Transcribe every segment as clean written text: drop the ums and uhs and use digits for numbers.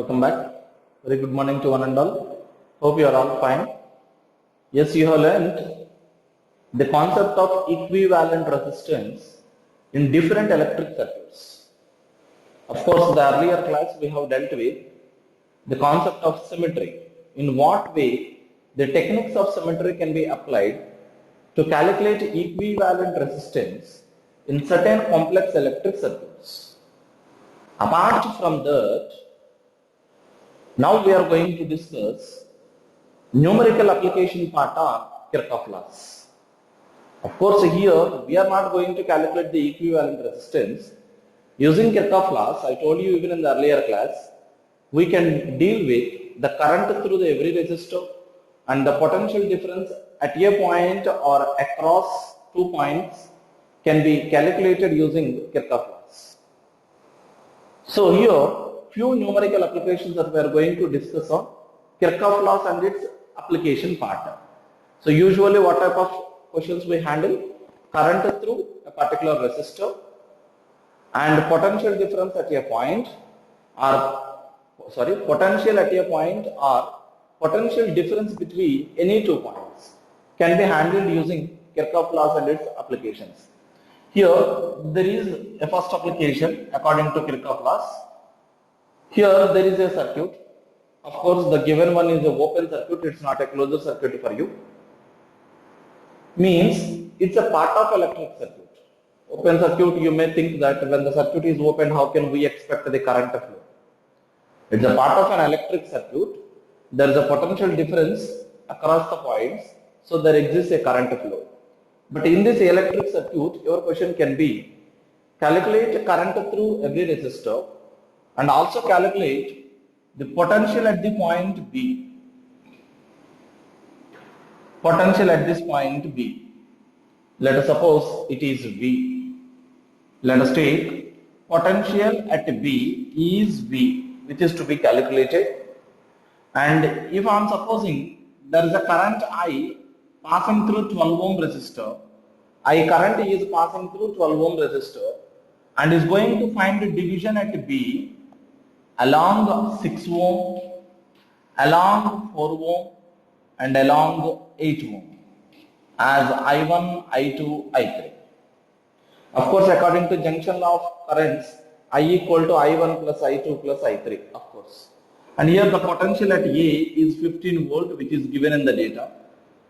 Welcome back. Very good morning to one and all. Hope you are all fine. Yes, you have learned the concept of equivalent resistance in different electric circuits. Of course, the earlier class we have dealt with the concept of symmetry. In what way the techniques of symmetry can be applied to calculate equivalent resistance in certain complex electric circuits. Apart from that, now we are going to discuss numerical application part on Kirchhoff laws. Of course, here we are not going to calculate the equivalent resistance. Using Kirchhoff laws, I told you even in the earlier class, we can deal with the current through the every resistor and the potential difference at a point or across 2 points can be calculated using Kirchhoff laws. So here, few numerical applications that we are going to discuss on Kirchhoff laws and its application part. So usually what type of questions we handle? Current through a particular resistor and potential difference at a point potential at a point or potential difference between any 2 points can be handled using Kirchhoff laws and its applications. Here there is a first application according to Kirchhoff laws. Here there is a circuit. Of course, the given one is an open circuit, it's not a closed circuit for you. Means it's a part of electric circuit. Open circuit, you may think that when the circuit is open, how can we expect the current flow? It's a part of an electric circuit. There is a potential difference across the points, so there exists a current flow. But in this electric circuit, your question can be calculate current through every resistor and also calculate the potential at the point B. Potential at this point B. Let us suppose it is V. Let us take potential at B is V, which is to be calculated. And if I am supposing there is a current I passing through 12 ohm resistor, I current is passing through 12 ohm resistor and is going to find the division at B along 6 ohm, along 4 ohm and along 8 ohm as I1, I2, I3. Of course, according to junction law of currents, I equal to I1 plus I2 plus I3, of course. And here the potential at A is 15 volt, which is given in the data.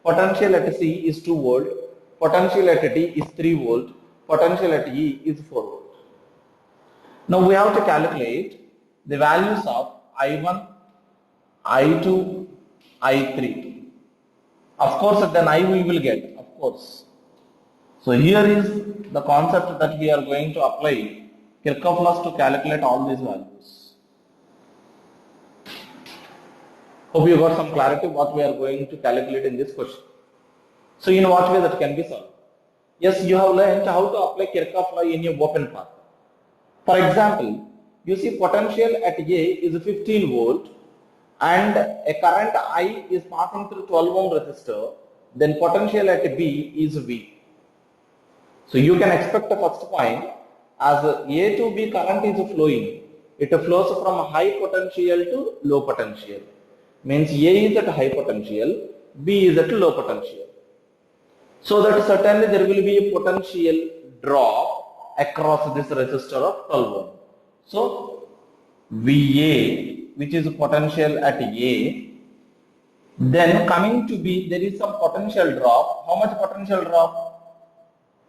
Potential at C is 2 volt. Potential at D is 3 volt. Potential at E is 4 volt. Now we have to calculate the values of I1, I2, I3. Of course, then I we will get, of course. So here is the concept that we are going to apply Kirchhoff laws to calculate all these values. Hope you got some clarity what we are going to calculate in this question. So in what way that can be solved? Yes, you have learned how to apply Kirchhoff law in your open path. For example, you see potential at A is 15 volt and a current I is passing through 12 ohm resistor, then potential at B is V. So you can expect the first point as A to B current is flowing. It flows from high potential to low potential. Means A is at high potential, B is at low potential. So that certainly there will be a potential drop across this resistor of 12 ohm. So VA, which is potential at A, then coming to B, there is some potential drop. How much potential drop?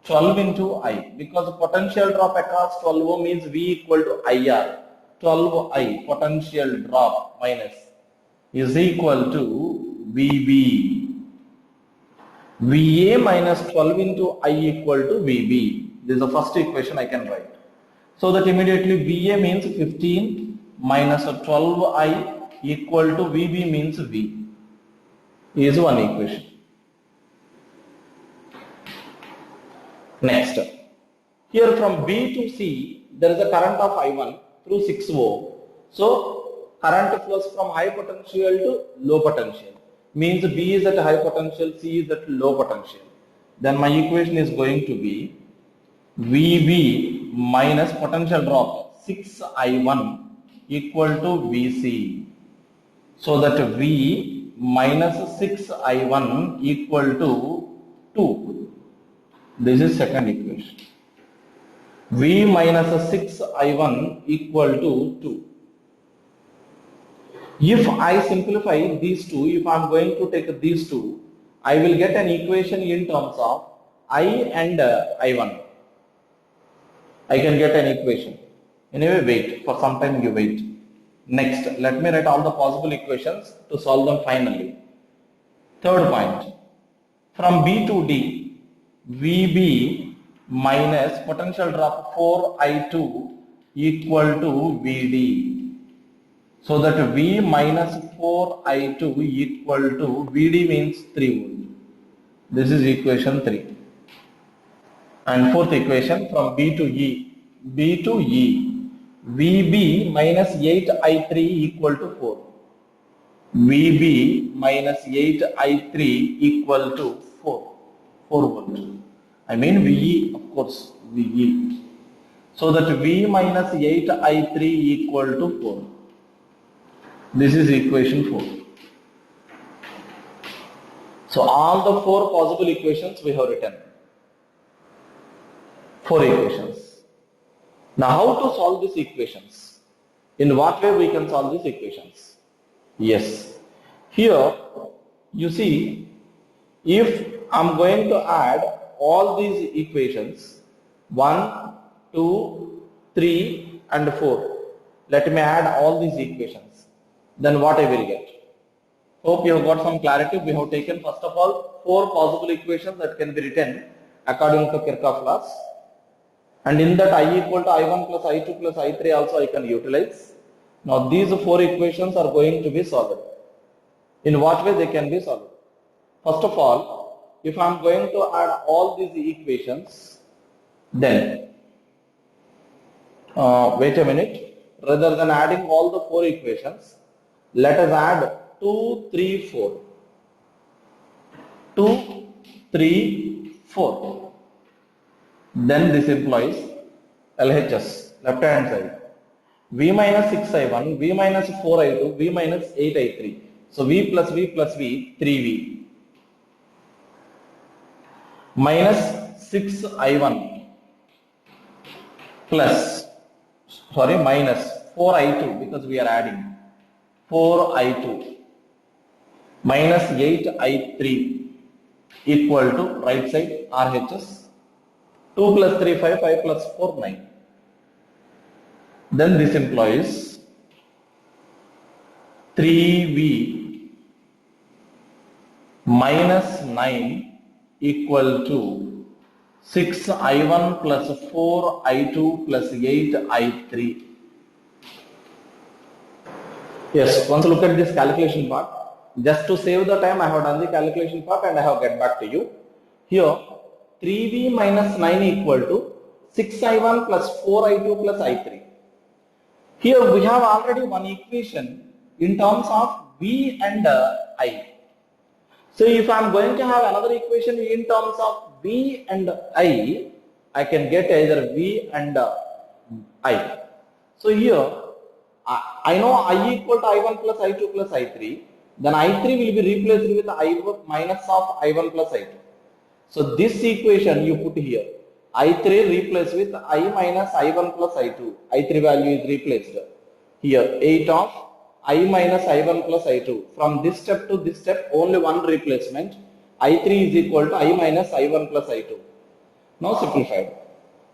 12 into I, because potential drop across 12 ohm means V equal to IR. 12I potential drop minus is equal to VB. VA minus 12 into I equal to VB. This is the first equation I can write. So that immediately VA means 15 minus 12I equal to VB means V. Is one equation. Next, here from B to C, there is a current of I1 through 6 ohm. So current flows from high potential to low potential. Means B is at high potential, C is at low potential. Then my equation is going to be VB minus potential drop 6I1 equal to Vc. So that V minus 6I1 equal to 2. This is second equation. V minus 6I1 equal to 2. If I simplify these two, if I am going to take these two, I will get an equation in terms of I and I1. I can get an equation. Anyway, wait. For some time you wait. Next, let me write all the possible equations to solve them finally. Third point. From B to D, VB minus potential drop 4I2 equal to VD. So that V minus 4I2 equal to VD means 3 volt. This is equation 3. And fourth equation from B to E. VB minus 8I3 equal to 4. VB minus 8I3 equal to 4 volt. I mean VE, of course, VE. So that V minus 8I3 equal to 4. This is equation 4. So all the 4 possible equations we have written. 4 equations. Now how to solve these equations? In what way we can solve these equations? Yes. Here you see, if I am going to add all these equations 1, 2, 3 and 4. Let me add all these equations. Then what I will get? Hope you have got some clarity. We have taken first of all 4 possible equations that can be written according to Kirchhoff laws. And in that I equal to I1 plus I2 plus I3 also I can utilize. Now these 4 equations are going to be solved. In what way they can be solved? First of all, if I am going to add all these equations, then wait a minute, rather than adding all the 4 equations, let us add 2, 3, 4. 2, 3, 4. Then this implies LHS, left hand side. V minus 6I1, V minus 4I2, V minus 8I3. So V plus V plus V, 3V. Minus 6I1 plus, minus 4I2 because we are adding 4I2 minus 8I3 equal to right side RHS 2 plus 3 5, 5 plus 4 9. Then this implies 3V minus 9 equal to 6I1 plus 4I2 plus 8I3. Yes, once look at this calculation part. Just to save the time, I have done the calculation part and I have get back to you. Here, 3V minus 9 equal to 6I1 plus 4I2 plus I3. Here we have already one equation in terms of V and I. So if I am going to have another equation in terms of V and I can get either V and I. So here I know I equal to I1 plus I2 plus I3. Then I3 will be replaced with I minus of I1 plus I2. So this equation you put here. I3 replaced with I minus I1 plus I2. I3 value is replaced. Here 8 of I minus I1 plus I2. From this step to this step only one replacement. I3 is equal to I minus I1 plus I2. Now simplified.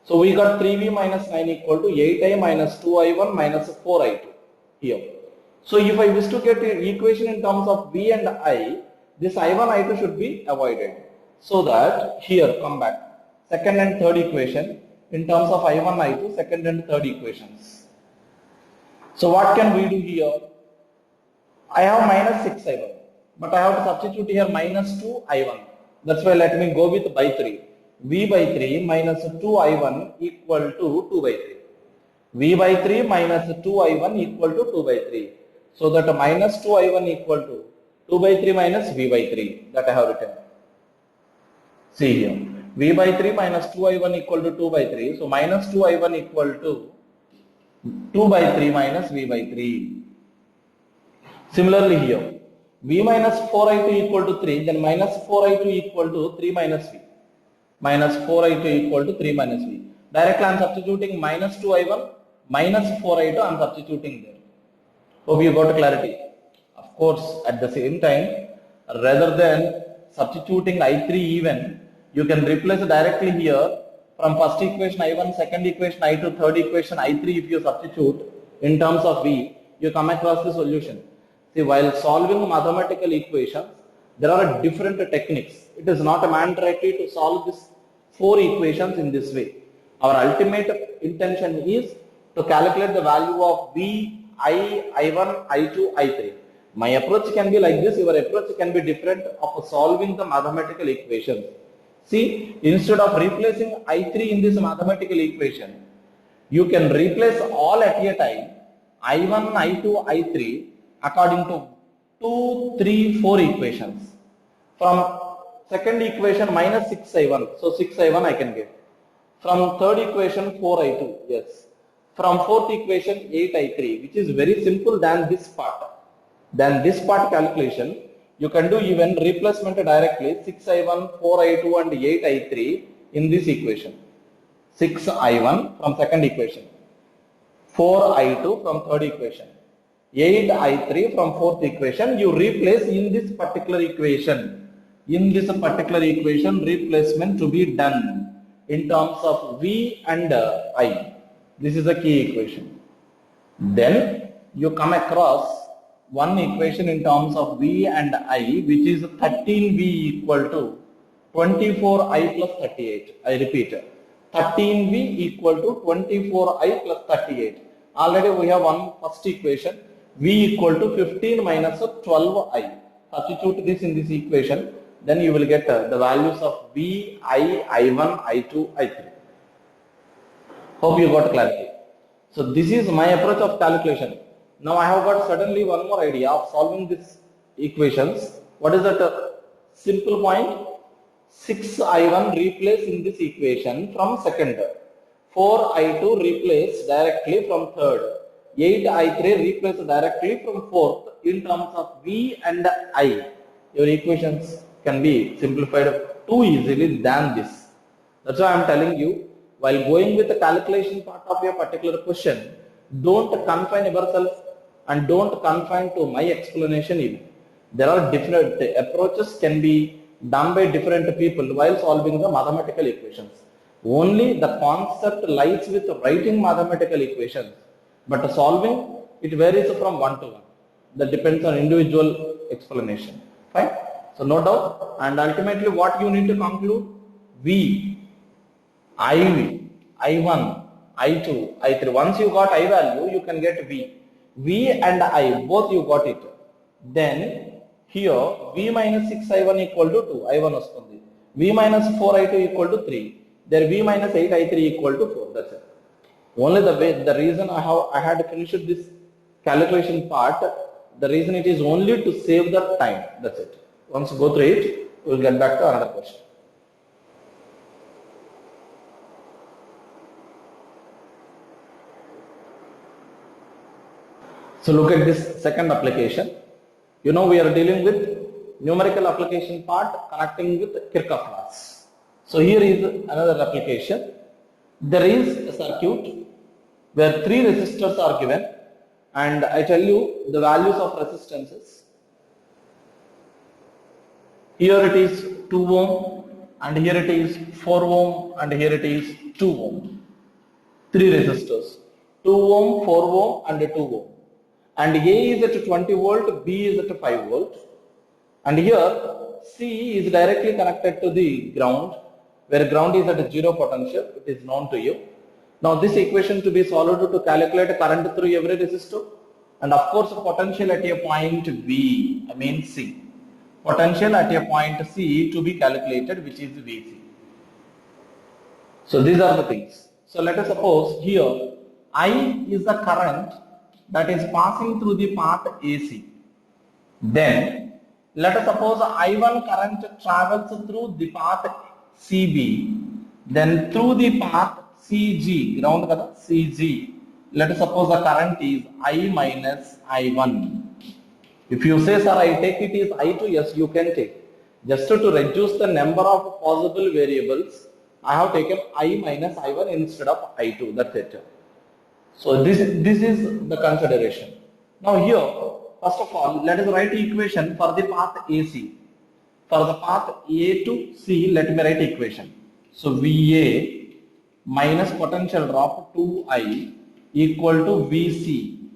So we got 3V minus 9 equal to 8I minus 2I1 minus 4I2 here. So if I wish to get an equation in terms of V and I, this I1 I2 should be avoided. So that here come back. Second and third equation in terms of I1 I2, second and third equations. So what can we do here? I have minus 6I1, but I have to substitute here minus 2I1. That's why let me go with by 3. V by 3 minus 2I1 equal to 2 by 3. V by 3 minus 2I1 equal to 2 by 3. So that minus 2I1 equal to 2 by 3 minus V by 3 that I have written. See here. V by 3 minus 2I1 equal to 2 by 3. So minus 2I1 equal to 2 by 3 minus V by 3. Similarly here, V minus 4I2 equal to 3, then minus 4I2 equal to 3 minus V. Minus 4I2 equal to 3 minus V. Directly I am substituting minus 2I1, minus 4I2 I am substituting there. Hope you got clarity. Of course, at the same time, rather than substituting I3 even, you can replace directly here from first equation I1, second equation I2, third equation I3. If you substitute in terms of V, you come across the solution. See, while solving mathematical equations, there are different techniques. It is not mandatory to solve these 4 equations in this way. Our ultimate intention is to calculate the value of V, I1, I2, I3. My approach can be like this, your approach can be different of solving the mathematical equations. See, instead of replacing I3 in this mathematical equation, you can replace all at a time, I1, I2, I3 according to 2, 3, 4 equations. From second equation minus 6I1, so 6I1 I can get. From third equation 4I2, yes. From fourth equation 8I3, which is very simple than this part. Than this part calculation, you can do even replacement directly 6I1, 4I2 and 8I3 in this equation. 6I1 from second equation, 4I2 from third equation, 8I3 from fourth equation. You replace in this particular equation. In this particular equation, replacement to be done in terms of V and I. This is a key equation. Then you come across one equation in terms of V and I, which is 13V equal to 24I plus 38. I repeat, 13V equal to 24I plus 38. Already we have one first equation, V equal to 15 minus 12I. Substitute this in this equation, then you will get the values of V, I, I1, I2, I3. Hope you got clarity. So this is my approach of calculation. Now I have got suddenly one more idea of solving these equations. What is that simple point? 6I1 replace in this equation from second, 4I2 replace directly from third, 8I3 replace directly from fourth in terms of V and I. Your equations can be simplified too easily than this. That's why I am telling you, while going with the calculation part of your particular question, don't confine yourself and don't confine to my explanation even. There are different approaches can be done by different people while solving the mathematical equations. Only the concept lies with writing mathematical equations, but solving it varies from one to one. That depends on individual explanation. Fine. So no doubt. And ultimately, what you need to conclude? V, IV, I1, I2, I3. Once you got I value, you can get V. V and I, both you got it. Then here, V minus 6I1 equal to 2, I1 vastundi. V minus 4I2 equal to 3. There V minus 8I3 equal to 4. That's it. Only the reason I had finished this calculation part, the reason it is only to save the time. That's it. Once you go through it, we will get back to another question. So look at this second application. You know we are dealing with numerical application part connecting with Kirchhoff laws. So here is another application. There is a circuit where 3 resistors are given and I tell you the values of resistances. Here it is 2 ohm and here it is 4 ohm and here it is 2 ohm. 3 resistors, 2 ohm, 4 ohm and 2 ohm. And A is at 20 volt, B is at 5 volt. And here C is directly connected to the ground, where ground is at 0 potential, it is known to you. Now this equation to be solved to calculate current through every resistor, and of course potential at a point V, I mean C. Potential at a point C to be calculated, which is Vc. So these are the things. So let us suppose here I is the current that is passing through the path AC. Then let us suppose I1 current travels through the path CB, then through the path CG, ground kada, CG, let us suppose the current is I minus I1. If you say, sir, I take it is I2, yes, you can take. Just to reduce the number of possible variables, I have taken I minus I1 instead of I2, that's it. So this is the consideration. Now here, first of all, let us write equation for the path AC. For the path A to C, let me write equation. So VA minus potential drop 2I equal to VC.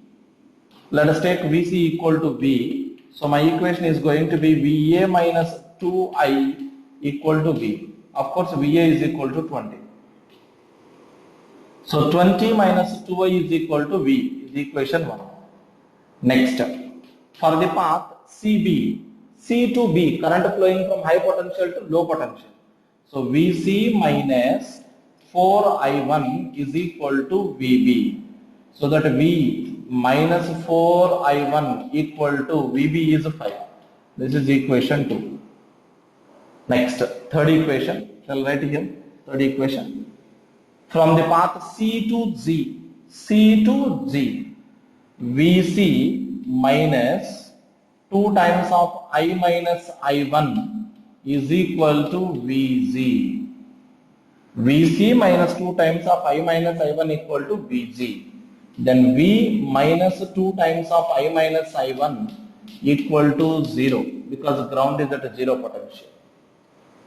Let us take VC equal to V. So my equation is going to be VA minus 2I equal to V. Of course, VA is equal to 20. So 20 minus 2I is equal to V is equation 1. Next, for the path CB, C to B, current flowing from high potential to low potential. So VC minus 4I1 is equal to VB. So that V minus 4I1 equal to VB is 5. This is equation 2. Next, third equation, shall write here, third equation. From the path C to Z, VC minus 2 times of I minus I1 is equal to VZ. VC minus 2 times of I minus I1 equal to VZ. Then V minus 2 times of I minus I1 equal to 0 because ground is at 0 potential.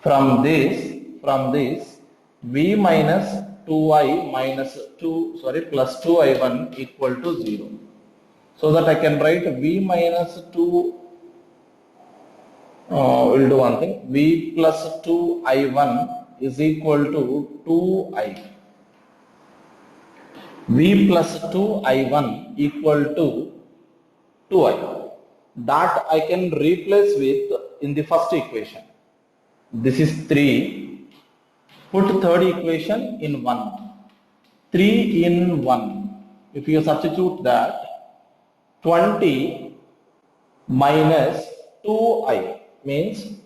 From this V minus 2I minus 2, plus 2I1 equal to 0. So that I can write V minus 2, we'll do one thing, V plus 2I1 is equal to 2I. V plus 2I1 equal to 2I. That I can replace with in the first equation. This is 3. Put third equation in 1. 3 in 1. If you substitute that, 20 minus 2I means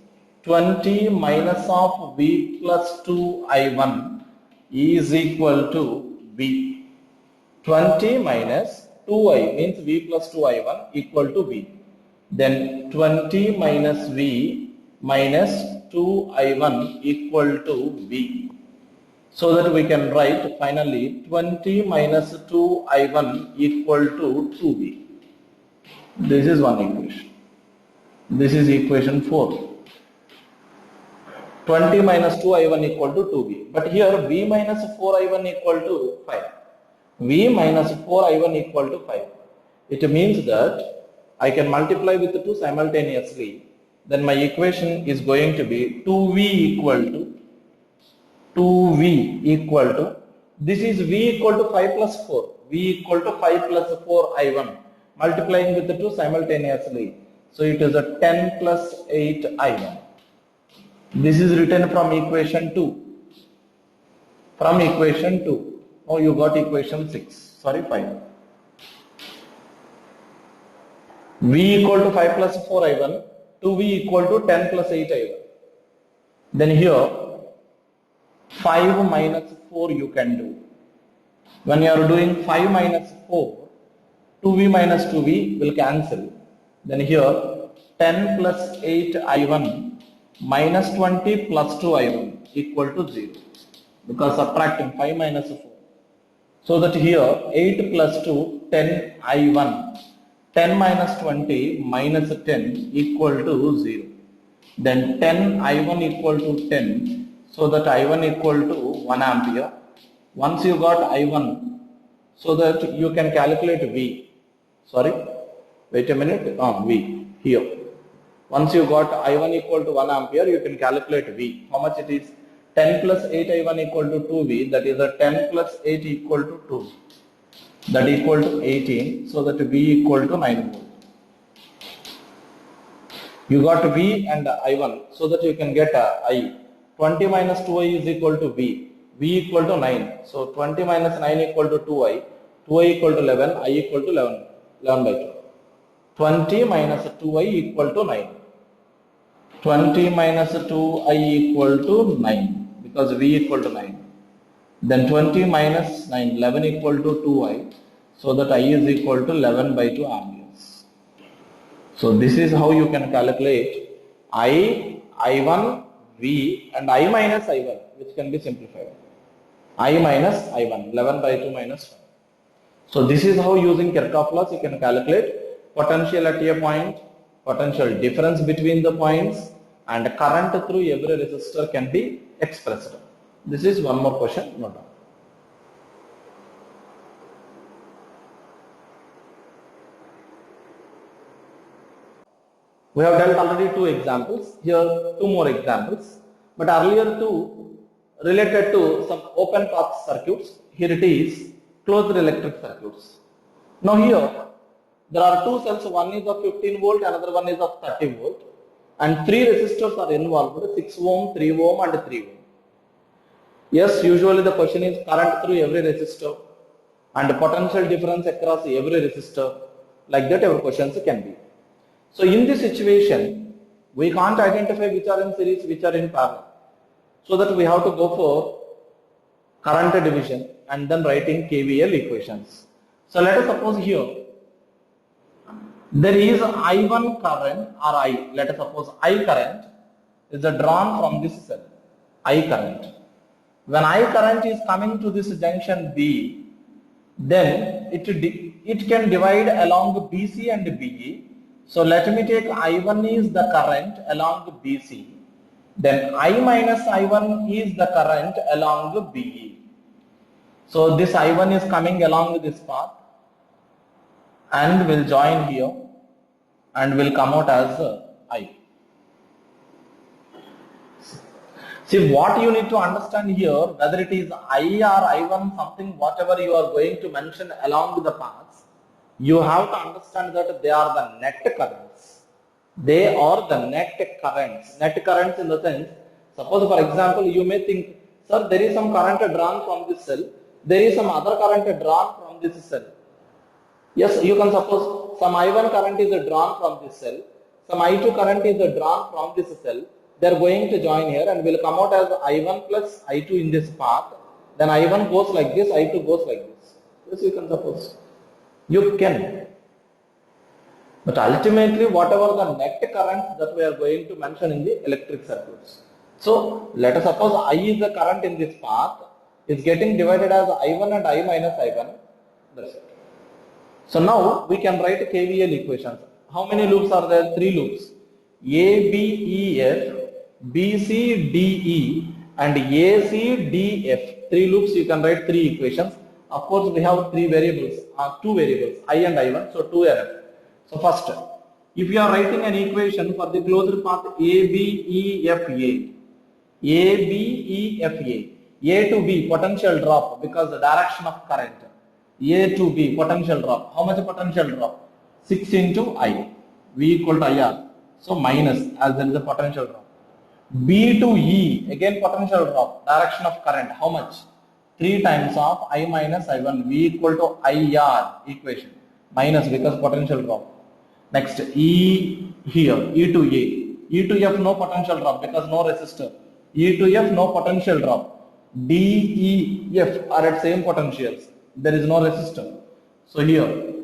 20 minus of V plus 2I1 is equal to V. 20 minus 2I means V plus 2I1 equal to V. Then 20 minus V minus 2I1 equal to V. So that we can write finally 20 minus 2I1 equal to 2V. This is one equation. This is equation 4. 20 minus 2I1 equal to 2V. But here V minus 4I1 equal to 5. V minus 4I1 equal to 5. It means that I can multiply with the 2 simultaneously. Then my equation is going to be 2V equal to, this is V equal to 5 plus 4. V equal to 5 plus 4I1. Multiplying with the 2 simultaneously. So it is a 10 plus 8I1. This is written from equation 2. From equation 2. Oh, you got equation 6. 5. V equal to 5 plus 4I1. 2V equal to 10 plus 8I1. Then here, 5 minus 4 you can do. When you are doing 5 minus 4, 2V minus 2V will cancel. Then here, 10 plus 8I1 minus 20 plus 2I1 equal to 0. Because subtracting 5 minus 4. So that here, 8 plus 2, 10I1. 10 minus 20 minus 10 equal to 0. Then 10I1 equal to 10. So that I1 equal to 1 ampere. Once you got I1, so that you can calculate V. Wait a minute. V here. Once you got I1 equal to 1 ampere, you can calculate V. How much it is? 10 plus 8I1 equal to 2V. That is a 10 plus 8 equal to 2. That equal to 18, so that V equal to 9 volt. You got V and I1, so that you can get I. 20 minus 2I is equal to V. V equal to 9. So 20 minus 9 equal to 2I. 2I equal to 11, I equal to 11 by 2. 20 minus 2I equal to 9. 20 minus 2I equal to 9, because V equal to 9. Then 20 minus 9, 11 equal to 2I. so that I is equal to 11 by 2 amperes. So this is how you can calculate I, I1, V and I minus I1, which can be simplified. I minus I1, 11 by 2 minus 5. So this is how using Kirchhoff laws you can calculate potential at a point, potential difference between the points, and current through every resistor can be expressed. This is one more question, note down. We have dealt already 2 examples, here 2 more examples, but earlier 2 related to some open path circuits, here it is closed electric circuits. Now here there are 2 cells, one is of 15 volt, another one is of 30 volt, and 3 resistors are involved, 6 ohm, 3 ohm and 3 ohm. Yes, usually the question is current through every resistor and potential difference across every resistor, like that our questions can be. So in this situation, we can't identify which are in series, which are in parallel. So that we have to go for current division and then writing KVL equations. So let us suppose here, there is I1 current or I, let us suppose I current is drawn from this cell, I current. When I current is coming to this junction B, then it can divide along BC and BE. So let me take I1 is the current along BC, then I minus I1 is the current along BE. So this I1 is coming along this path and will join here and will come out as I. See, what you need to understand here, whether it is I or I1 something, whatever you are going to mention along the paths, you have to understand that they are the net currents. They are the net currents. Net currents in the sense, suppose for example, you may think, sir, there is some current drawn from this cell, there is some other current drawn from this cell. Yes, you can suppose some I1 current is drawn from this cell, some I2 current is drawn from this cell. They are going to join here and will come out as I1 plus I2 in this path. Then I1 goes like this, I2 goes like this. Yes, you can suppose. You can. But ultimately, whatever the net current that we are going to mention in the electric circuits. So let us suppose I is the current in this path, is getting divided as I1 and I minus I1. That's it. So now we can write KVL equations. How many loops are there? 3 loops. A, B, E, F, B, C, D, E, and A, C, D, F. 3 loops, you can write 3 equations. Of course, we have 2 variables, I and I1, so 2 are. So first, if you are writing an equation for the closed path A, B, E, F, A, A, B, E, F, A to B, potential drop because the direction of current. A to B, potential drop. How much potential drop? 6 into I, V equal to IR. So minus, as there is a potential drop. B to E, again potential drop, direction of current. How much? 3 times of I minus I1, V equal to IR equation. Minus because potential drop. Next, E here, E to A. E to F, no potential drop because no resistor. E to F, no potential drop. D, E, F are at same potentials. There is no resistor. So here,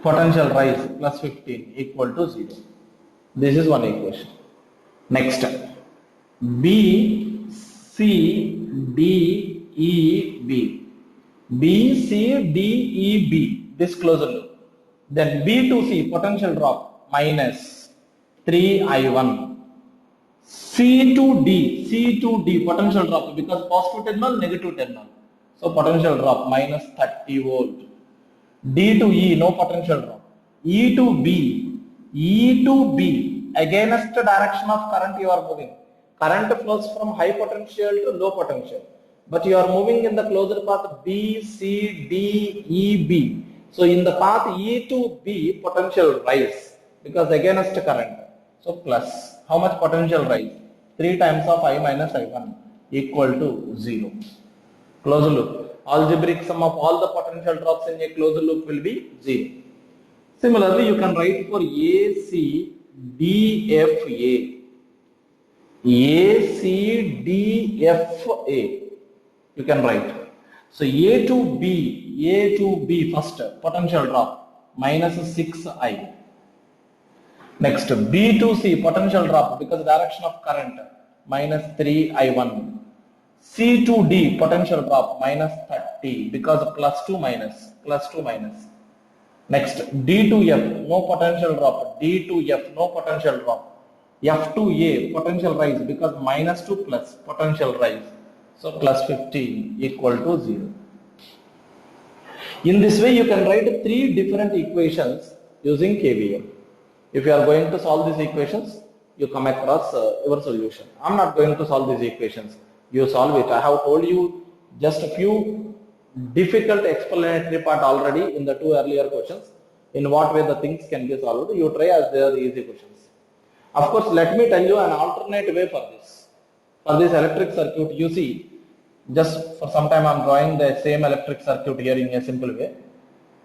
potential rise plus 15 equal to 0. This is one equation. Next, B, C, D, E, B. B, C, D, E, B. This closed loop. Then B to C, potential drop minus 3I1. C to D, potential drop because positive terminal, negative terminal. So potential drop minus 30 volt. D to E, no potential drop. E to B, against the direction of current you are moving. Current flows from high potential to low potential. But you are moving in the closed path B, C, D, E, B. So in the path E to B, potential rise because against current. So plus, how much potential rise? 3 times of I minus I1 equal to 0. Closed loop. Algebraic sum of all the potential drops in a closed loop will be 0. Similarly, you can write for AC, DFA. AC, DFA. You can write. So A to B first potential drop minus 6I. Next B to C potential drop because direction of current minus 3I1. C to D potential drop minus 30 because plus 2 minus. Next D to F no potential drop. D to F no potential drop. F to A potential rise because minus 2 plus potential rise. So plus 15 equal to 0. In this way you can write 3 different equations using KVL. If you are going to solve these equations, you come across your solution. I am not going to solve these equations. You solve it. I have told you just a few difficult explanatory part already in the 2 earlier questions. In what way the things can be solved. You try as they are easy questions. Of course, let me tell you an alternate way for this. For this electric circuit, you see, just for some time I am drawing the same electric circuit here in a simple way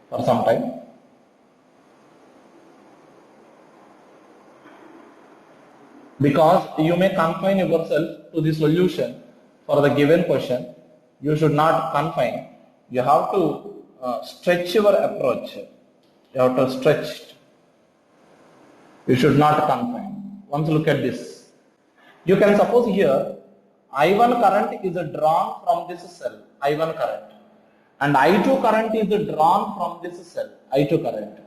for some time. Because you may confine yourself to the solution for the given question, you should not confine. You have to stretch your approach. You have to stretch. You should not confine. Once look at this. You can suppose here I1 current is drawn from this cell, I1 current, and I2 current is drawn from this cell, I2 current.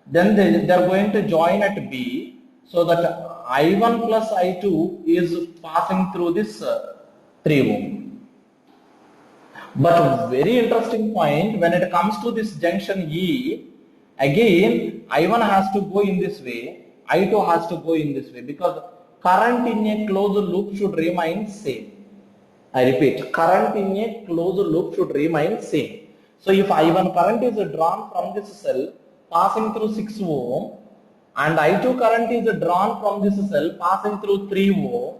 Then they are going to join at B, so that I1 plus I2 is passing through this 3 ohm. But very interesting point, when it comes to this junction E, again I1 has to go in this way, I2 has to go in this way, because current in a closed loop should remain same. I repeat, current in a closed loop should remain same. So if I1 current is drawn from this cell passing through 6 ohm and I2 current is drawn from this cell passing through 3 ohm,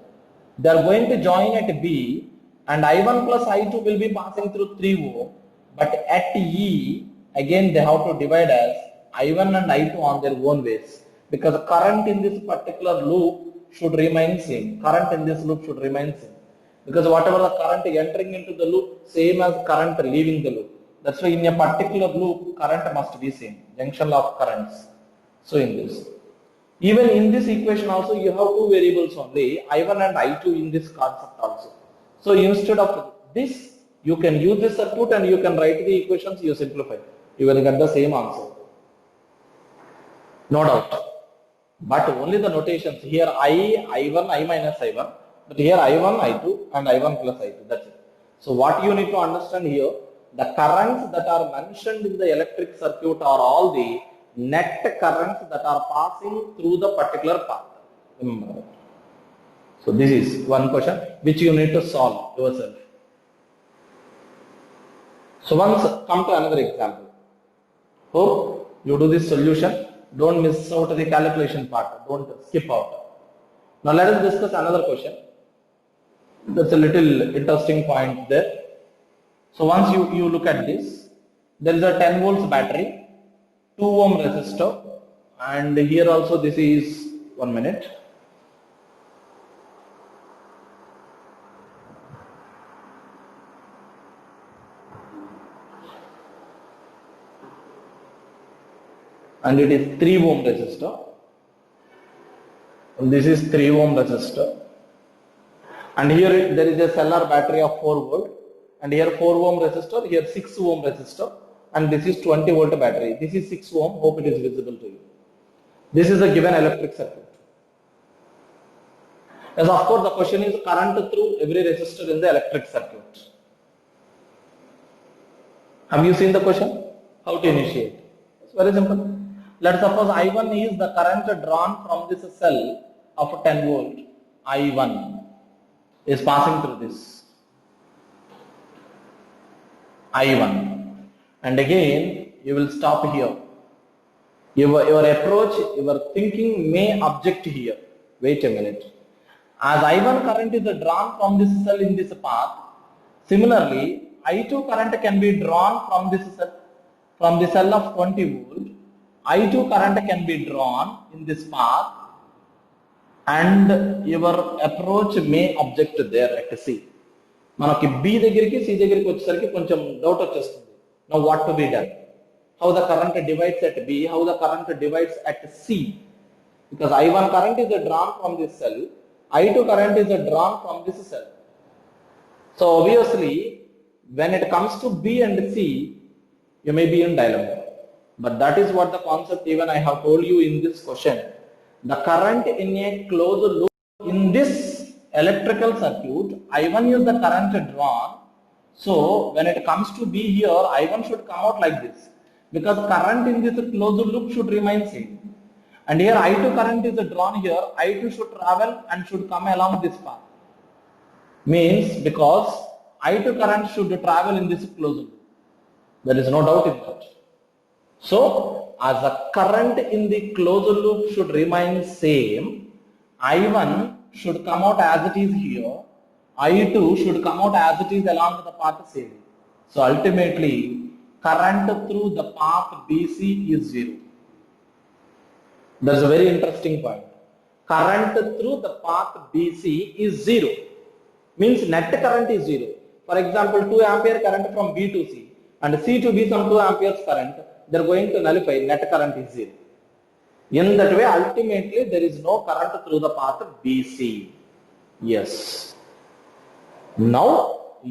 they are going to join at B and I1 plus I2 will be passing through 3 ohm, but at E again they have to divide as I1 and I2 on their own ways, because current in this particular loop should remain same. Current in this loop should remain same. Because whatever the current entering into the loop, same as current leaving the loop. That's why in a particular loop, current must be same. Junction of currents. So in this. Even in this equation also, you have 2 variables only, I1 and I2 in this concept also. So instead of this, you can use this circuit and you can write the equations, you simplify. You will get the same answer. No doubt. But only the notations. Here I1, I minus I1. But here I1, I2 and I1 plus I2. That's it. So what you need to understand here, the currents that are mentioned in the electric circuit are all the net currents that are passing through the particular path. Remember that. So this is one question which you need to solve yourself. So once come to another example. Hope you do this solution. Don't miss out the calculation part. Don't skip out. Now let us discuss another question. That's a little interesting point there. So once you look at this, there is a 10 volts battery, 2 ohm resistor, and here also this is 1 minute. And it is 3 ohm resistor. And this is 3 ohm resistor. And here there is a cellular battery of 4 volt. And here 4 ohm resistor, here 6 ohm resistor. And this is 20 volt battery. This is 6 ohm. Hope it is visible to you. This is a given electric circuit. As of course the question is current through every resistor in the electric circuit. Have you seen the question? How to initiate? It's very simple. Let's suppose I1 is the current drawn from this cell of 10 volt. I1 is passing through this. I1. And again, you will stop here. Your approach, your thinking may object here. Wait a minute. As I1 current is drawn from this cell in this path, similarly, I2 current can be drawn from this cell, from the cell of 20 volt. I2 current can be drawn in this path, and your approach may object there at C. మనకి B దగ్గరికి C దగ్గరికి వచ్చేసరికి కొంచెం doubt వచ్చేస్తుంది. Now what to be done? How the current divides at B, how the current divides at C, because I1 current is drawn from this cell, I2 current is drawn from this cell. So obviously when it comes to B and C, you may be in dilemma, but that is what the concept even I have told you in this question. The current in a closed loop in this electrical circuit, I1 is the current drawn, so when it comes to B here, I1 should come out like this, because current in this closed loop should remain same, and here I2 current is drawn here, I2 should travel and should come along this path, means because I2 current should travel in this closed loop, there is no doubt in that. So as the current in the closed loop should remain same, I1 should come out as it is here, I2 should come out as it is along the path same. So ultimately current through the path BC is 0. That's a very interesting point. Current through the path BC is 0. Means net current is 0. For example, 2 ampere current from B to C and C to B some 2 amperes current, they are going to nullify, net current is 0. In that way, ultimately there is no current through the path BC. Yes. Now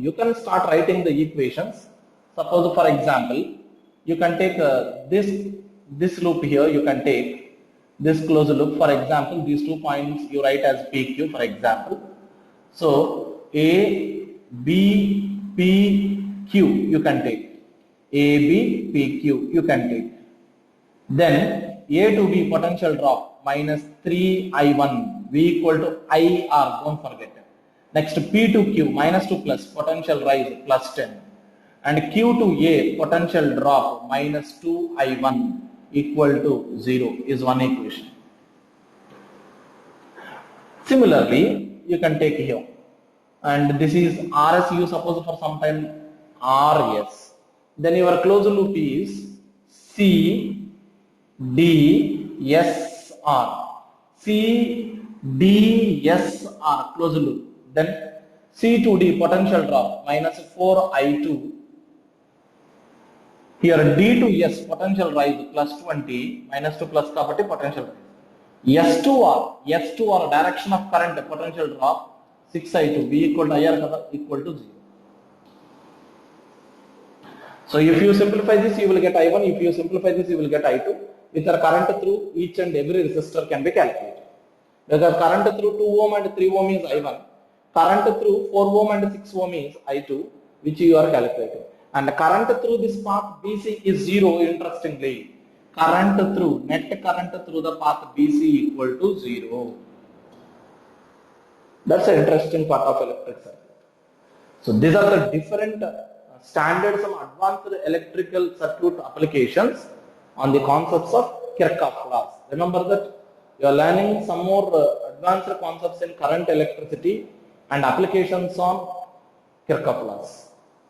you can start writing the equations. Suppose for example, you can take this loop here, you can take this closed loop. For example, these 2 points you write as PQ, for example. So A, B, P, Q you can take. A, B, P, Q you can take. Then A to B potential drop minus 3I1 V equal to IR, don't forget. Next P to Q minus 2 plus potential rise plus 10. And Q to A potential drop minus 2I1 equal to 0 is one equation. Similarly, you can take here, and this is RS, you suppose for some time RS. Then your closed loop is C, D, S, R. C, D, S, R, closed loop. Then C to D potential drop minus 4I2. Here D to S potential rise plus 20 minus 2 plus property potential rise. S to R direction of current potential drop 6I2 V equal to IR equal to 0. So if you simplify this, you will get I1. If you simplify this, you will get I2. With the current through each and every resistor can be calculated. Because current through 2 ohm and 3 ohm is I1. Current through 4 ohm and 6 ohm is I2, which you are calculating. And current through this path BC is 0, interestingly. Net current through the path BC equal to 0. That's an interesting part of electric circuit. So these are the different standards of advanced electrical circuit applications on the concepts of Kirchhoff laws. Remember that you are learning some more advanced concepts in current electricity and applications on Kirchhoff laws.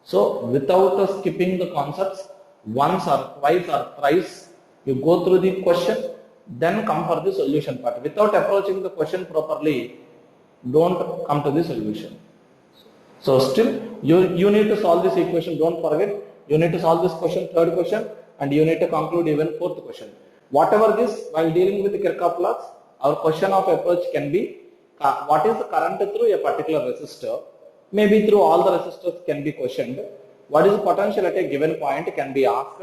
So without skipping the concepts, once or twice or thrice, you go through the question, then come for the solution part. Without approaching the question properly, don't come to the solution. So still, you need to solve this equation, don't forget. You need to solve this question, third question, and you need to conclude even fourth question. Whatever this, while dealing with the Kirchhoff laws, our question of approach can be, what is the current through a particular resistor? Maybe through all the resistors can be questioned. What is the potential at a given point can be asked,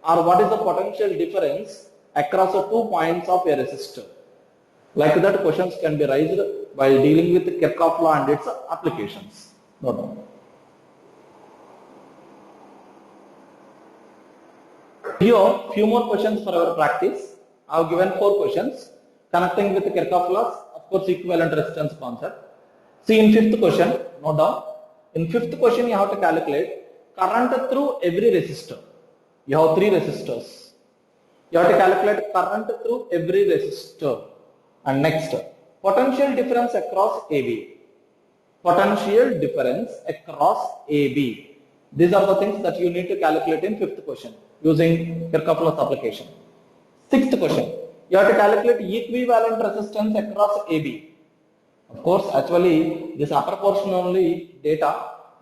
or what is the potential difference across the 2 points of a resistor? Like that, questions can be raised while dealing with Kirchhoff law and its applications. No doubt. Here, few more questions for our practice. I have given 4 questions connecting with Kirchhoff laws, of course, equivalent resistance concept. See, in 5th question, note down. In 5th question, you have to calculate current through every resistor. You have 3 resistors. You have to calculate current through every resistor. And next, potential difference across AB. Potential difference across AB. These are the things that you need to calculate in 5th question using Kirchhoff laws application. 6th question, you have to calculate equivalent resistance across AB. Of course, actually, this upper portion only data,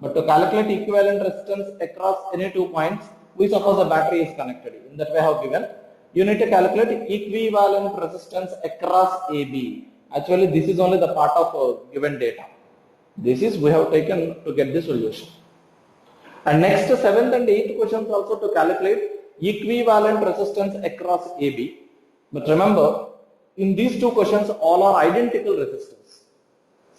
But to calculate equivalent resistance across any 2 points, we suppose a battery is connected. In that way I have given. You need to calculate equivalent resistance across AB. Actually, this is only the part of given data. This is we have taken to get the solution. And next 7th and 8th questions also to calculate equivalent resistance across AB. But remember, in these 2 questions, all are identical resistors.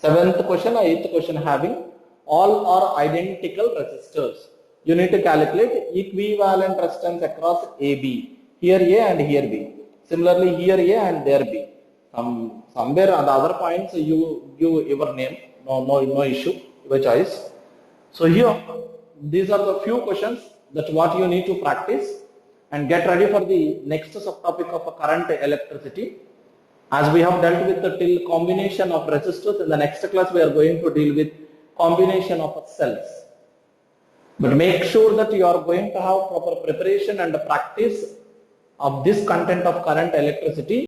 7th question or 8th question having all are identical resistors. You need to calculate equivalent resistance across AB. Here A and here B. Similarly, here A and there B. Somewhere on the other points you give your name. No issue. Your choice. So here, these are the few questions that what you need to practice and get ready for the next subtopic of current electricity. As we have dealt with the till combination of resistors, in the next class we are going to deal with combination of cells. But make sure that you are going to have proper preparation and practice of this content of current electricity.